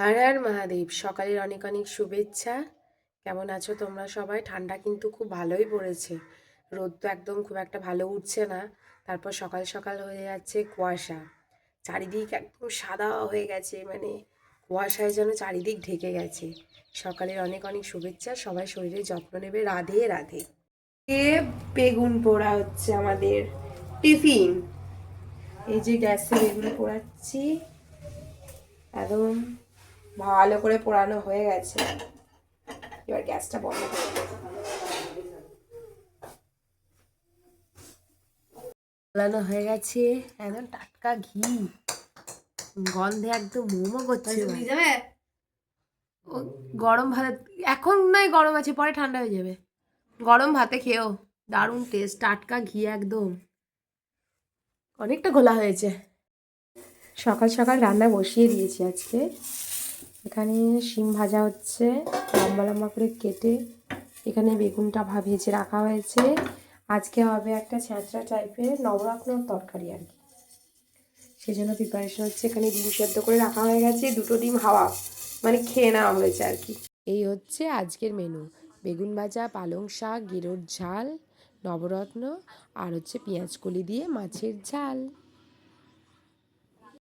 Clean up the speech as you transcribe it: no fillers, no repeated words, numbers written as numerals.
হর হর মহাদেব। সকালের অনেক অনেক শুভেচ্ছা। কেমন আছো তোমরা সবাই? ঠান্ডা কিন্তু খুব ভালোই পড়েছে। রোদ তো একদম খুব একটা ভালো উঠছে না। তারপর সকাল সকাল হয়ে যাচ্ছে কুয়াশা। চারিদিক একদম সাদা হয়ে গেছে, মানে কুয়াশায় যেন চারিদিক ঢেকে গেছে। সকালের অনেক অনেক শুভেচ্ছা। সবাই শরীরের যত্ন নেবে। রাধে রাধে। বেগুন পোড়া হচ্ছে আমাদের টিফিন। এই যে গ্যাসে বেগুন পোড়াচ্ছি, একদম ভালো করে পোড়ানো হয়ে গেছে। এবার গ্যাসটা বন্ধ করে পোড়ানো হয়ে গেছে। একদম টাটকা ঘি, গন্ধে একদম মোমো করছে। ও গরম ভাত এখন নয়, গরম আছে, পরে ঠান্ডা হয়ে যাবে। গরম ভাতে খেয়েও দারুণ টেস্ট। টাটকা ঘি একদম। অনেকটা ঘোলা হয়েছে। সকাল সকাল রান্না বসিয়ে দিয়েছি আজকে। এখানে শিম ভাজা হচ্ছে, লম্বা লম্বা করে কেটে এখানে বেগুনটা ভেজে রাখা হয়েছে। আজকে হবে একটা ছ্যাঁচড়া টাইপের নবরত্নর তরকারি আর কি, সেই জন্য প্রিপারেশন হচ্ছে। এখানে ডিম সেদ্ধ করে রাখা হয়ে গেছে, দুটো ডিম হাওয়া মানে খেয়ে নেওয়া হয়েছে আর কি। এই হচ্ছে আজকের মেনু: বেগুন ভাজা, পালং শাক, গেরোর ঝাল, নবরত্ন, আর হচ্ছে পেঁয়াজ কলি দিয়ে মাছের ঝাল।